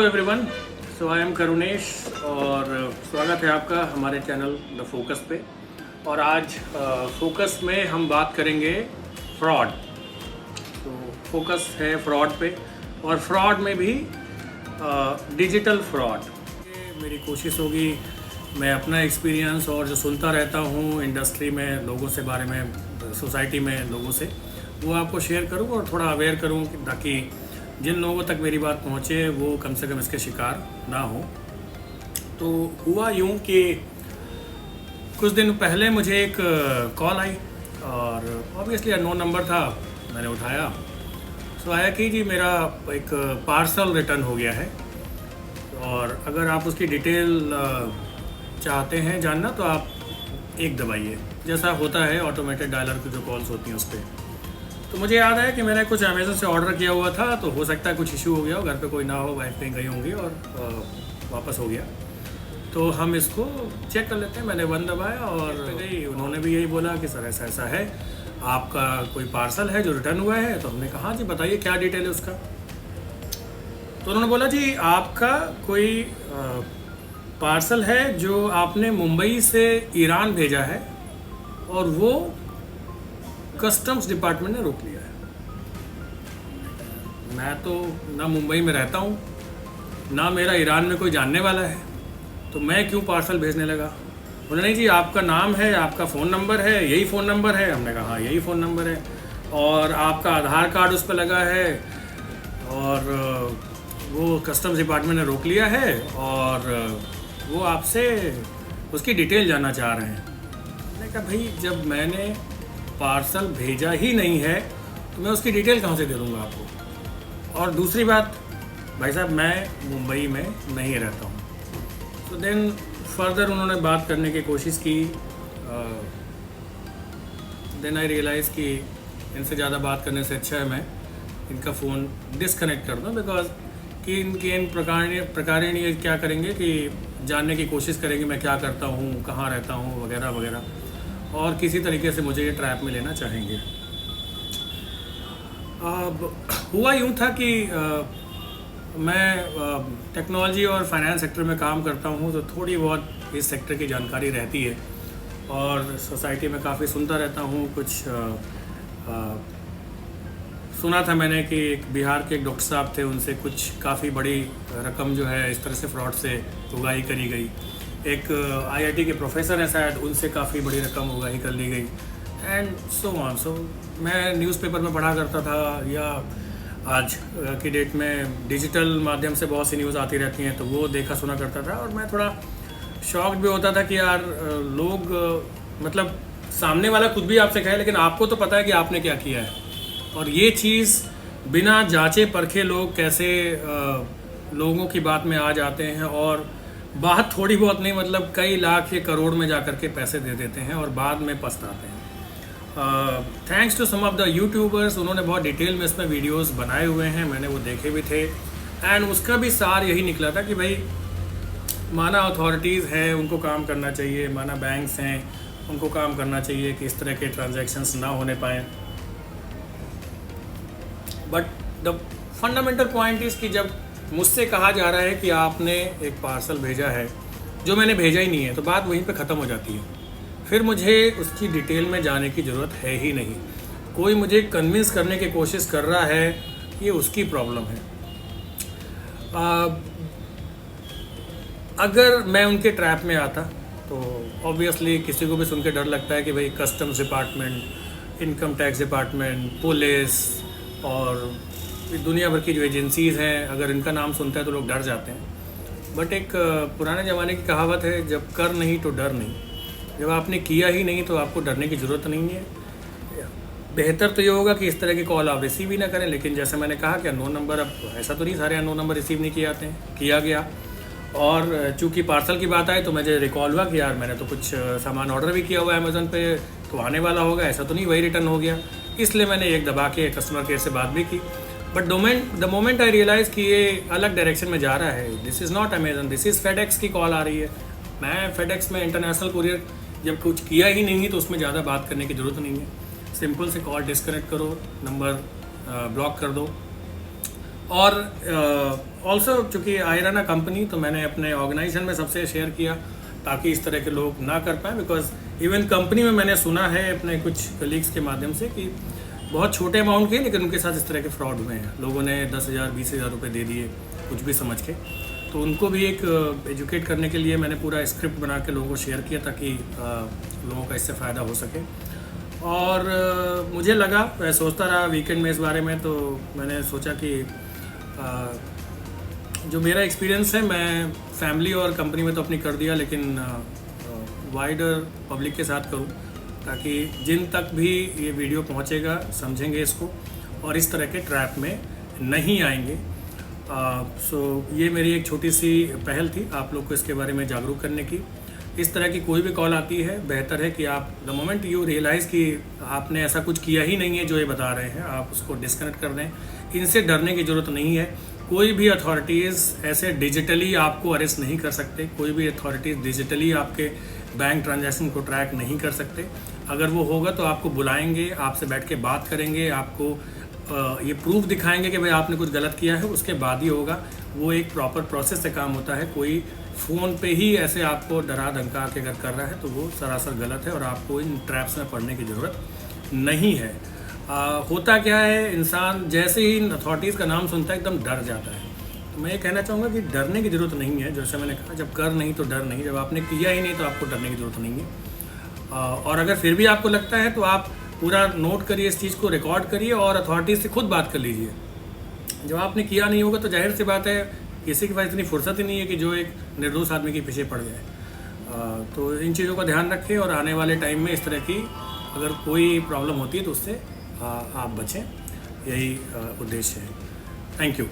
Everyone, so I am Karunesh और स्वागत है आपका हमारे चैनल द फोकस पे। और आज फोकस में हम बात करेंगे फ्रॉड। तो फोकस है फ्रॉड पे और फ्रॉड में भी डिजिटल फ्रॉड। मेरी कोशिश होगी मैं अपना एक्सपीरियंस और जो सुनता रहता हूँ इंडस्ट्री में लोगों से बारे में, सोसाइटी में लोगों से, वो आपको शेयर करूँ और थोड़ा अवेयर करूँ ताकि जिन लोगों तक मेरी बात पहुँचे वो कम से कम इसके शिकार ना हो। तो हुआ यूँ कि कुछ दिन पहले मुझे एक कॉल आई और ऑब्वियसली अननोन नंबर था, मैंने उठाया। तो आया कि जी मेरा एक पार्सल रिटर्न हो गया है और अगर आप उसकी डिटेल चाहते हैं जानना तो आप एक दबाइए, जैसा होता है ऑटोमेटेड डायलर की जो कॉल्स होती हैं उस पर। तो मुझे याद है कि मैंने कुछ अमेज़न से ऑर्डर किया हुआ था, तो हो सकता है कुछ इशू हो गया हो, घर पे कोई ना हो, वाइफ कहीं गई होंगी और वापस हो गया। तो हम इसको चेक कर लेते हैं। मैंने 1 दबाया और उन्होंने भी यही बोला कि सर ऐसा ऐसा है, आपका कोई पार्सल है जो रिटर्न हुआ है। तो हमने कहा जी बताइए क्या डिटेल है उसका। तो उन्होंने बोला जी आपका कोई पार्सल है जो आपने मुंबई से ईरान भेजा है और वो कस्टम्स डिपार्टमेंट ने रोक लिया है। मैं तो ना मुंबई में रहता हूँ, ना मेरा ईरान में कोई जानने वाला है, तो मैं क्यों पार्सल भेजने लगा। बोले नहीं जी आपका नाम है, आपका फ़ोन नंबर है, यही फ़ोन नंबर है। हमने कहा हाँ यही फ़ोन नंबर है और आपका आधार कार्ड उस पर लगा है और वो कस्टम्स डिपार्टमेंट ने रोक लिया है और वो आपसे उसकी डिटेल जानना चाह रहे हैं। मैंने कहा भाई जब मैंने पार्सल भेजा ही नहीं है तो मैं उसकी डिटेल कहाँ से दे दूँगा आपको। और दूसरी बात भाई साहब मैं मुंबई में नहीं रहता हूँ। तो देन फर्दर उन्होंने बात करने की कोशिश की। देन आई रियलाइज़ कि इनसे ज़्यादा बात करने से अच्छा है मैं इनका फ़ोन डिसकनेक्ट कर दूँ, बिकॉज कि इन प्रकारेण ये क्या करेंगे कि जानने की कोशिश करेंगे मैं क्या करता हूँ, कहाँ रहता हूँ वगैरह वगैरह, और किसी तरीके से मुझे ये ट्रैप में लेना चाहेंगे। अब हुआ यूँ था कि मैं टेक्नोलॉजी और फाइनेंस सेक्टर में काम करता हूँ, तो थोड़ी बहुत इस सेक्टर की जानकारी रहती है और सोसाइटी में काफ़ी सुनता रहता हूँ। कुछ सुना था मैंने कि एक बिहार के एक डॉक्टर साहब थे, उनसे कुछ काफ़ी बड़ी रकम जो है इस तरह से फ्रॉड से उगाही करी गई। एक आईआईटी के प्रोफेसर हैं शायद, उनसे काफ़ी बड़ी रकम उगाही कर ली गई एंड सो ऑन। सो मैं न्यूज़पेपर में पढ़ा करता था या आज की डेट में डिजिटल माध्यम से बहुत सी न्यूज़ आती रहती हैं, तो वो देखा सुना करता था और मैं थोड़ा शॉक्ड भी होता था कि यार लोग मतलब सामने वाला खुद भी आपसे कहे लेकिन आपको तो पता है कि आपने क्या किया है। और ये चीज़ बिना जांचे परखे लोग कैसे लोगों की बात में आ जाते हैं और बात थोड़ी बहुत नहीं मतलब कई लाख या करोड़ में जा कर के पैसे दे देते हैं और बाद में पछताते हैं। Thanks to some of the YouTubers, उन्होंने बहुत डिटेल में इसमें वीडियोस बनाए हुए हैं, मैंने वो देखे भी थे एंड उसका भी सार यही निकला था कि भाई माना अथॉरिटीज़ हैं उनको काम करना चाहिए, माना बैंक्स हैं उनको काम करना चाहिए कि इस तरह के ट्रांजैक्शंस ना होने पाएँ। But the fundamental point is कि जब मुझसे कहा जा रहा है कि आपने एक पार्सल भेजा है जो मैंने भेजा ही नहीं है, तो बात वहीं पे ख़त्म हो जाती है। फिर मुझे 5उसकी डिटेल में जाने की ज़रूरत है ही नहीं। कोई मुझे कन्विंस करने की कोशिश कर रहा है, ये उसकी प्रॉब्लम है। अगर मैं उनके ट्रैप में आता तो ऑब्वियसली किसी को भी सुन के डर लगता है कि भाई customs department, income tax department, police और दुनिया भर की जो एजेंसीज़ हैं, अगर इनका नाम सुनता है तो लोग डर जाते हैं। बट एक पुराने ज़माने की कहावत है, जब कर नहीं तो डर नहीं। जब आपने किया ही नहीं तो आपको डरने की ज़रूरत नहीं है। बेहतर तो ये होगा कि इस तरह की कॉल आप रिसीव ही ना करें, लेकिन जैसे मैंने कहा कि अननोन नंबर, अब ऐसा तो नहीं सारे अननोन नंबर रिसीव नहीं किए जाते हैं, किया गया। और चूँकि पार्सल की बात आई तो मुझे रिकॉल हुआ कि यार मैंने तो कुछ सामान ऑर्डर भी किया हुआ है अमेज़न पे, तो आने वाला होगा, ऐसा तो नहीं वही रिटर्न हो गया। इसलिए मैंने एक दबा के कस्टमर केयर से बात भी की। But the moment I realize कि ये अलग डायरेक्शन में जा रहा है, this is not Amazon, this is FedEx की कॉल आ रही है। मैं फेडेक्स में इंटरनेशनल कुरियर जब कुछ किया ही नहीं तो उसमें ज़्यादा बात करने की ज़रूरत नहीं है। सिंपल से कॉल डिस्कनेक्ट करो, नंबर ब्लॉक कर दो और ऑल्सो चूँकि आई रन अ कंपनी, तो मैंने अपने ऑर्गेनाइजेशन में सबसे शेयर किया ताकि इस तरह के लोग ना कर पाएँ। बिकॉज इवन कंपनी में मैंने सुना है अपने कुछ कलीग्स के माध्यम से कि बहुत छोटे अमाउंट के, लेकिन उनके साथ इस तरह के फ्रॉड हुए हैं। लोगों ने 10,000 20,000 रुपये दे दिए कुछ भी समझ के। तो उनको भी एक एजुकेट करने के लिए मैंने पूरा स्क्रिप्ट बना के लोगों को शेयर किया ताकि लोगों का इससे फ़ायदा हो सके। और मुझे लगा, मैं सोचता रहा वीकेंड में इस बारे में, तो मैंने सोचा कि जो मेरा एक्सपीरियंस है मैं फैमिली और कंपनी में तो अपनी कर दिया, लेकिन वाइडर पब्लिक के साथ करूं ताकि जिन तक भी ये वीडियो पहुंचेगा समझेंगे इसको और इस तरह के ट्रैप में नहीं आएंगे। सो ये मेरी एक छोटी सी पहल थी आप लोग को इसके बारे में जागरूक करने की। इस तरह की कोई भी कॉल आती है, बेहतर है कि आप द मोमेंट यू रियलाइज़ कि आपने ऐसा कुछ किया ही नहीं है जो ये बता रहे हैं, आप उसको डिस्कनेक्ट कर दें। इनसे डरने की ज़रूरत नहीं है। कोई भी अथॉरिटीज़ ऐसे डिजिटली आपको अरेस्ट नहीं कर सकते। कोई भी अथॉरिटीज़ डिजिटली आपके बैंक ट्रांजैक्शन को ट्रैक नहीं कर सकते। अगर वो होगा तो आपको बुलाएंगे, आपसे बैठ के बात करेंगे, आपको ये प्रूफ दिखाएंगे कि भाई आपने कुछ गलत किया है, उसके बाद ही होगा। वो एक प्रॉपर प्रोसेस से काम होता है। कोई फ़ोन पे ही ऐसे आपको डरा धमका के अगर कर रहा है तो वो सरासर गलत है और आपको इन ट्रैप्स में पड़ने की ज़रूरत नहीं है। होता क्या है, इंसान जैसे ही इन अथॉरिटीज़ का नाम सुनता है एकदम डर जाता है। तो मैं ये कहना चाहूँगा कि डरने की ज़रूरत नहीं है। जैसे मैंने कहा, जब कर नहीं तो डर नहीं, जब आपने किया ही नहीं तो आपको डरने की ज़रूरत नहीं है। और अगर फिर भी आपको लगता है तो आप पूरा नोट करिए, इस चीज़ को रिकॉर्ड करिए और अथॉरिटीज़ से खुद बात कर लीजिए। जब आपने किया नहीं होगा तो जाहिर सी बात है किसी के पास इतनी फुर्सत ही नहीं है कि जो एक निर्दोष आदमी के पीछे पड़ जाए। तो इन चीज़ों का ध्यान रखें और आने वाले टाइम में इस तरह की अगर कोई प्रॉब्लम होती है तो उससे आप बचें। यही उद्देश्य है। Thank you.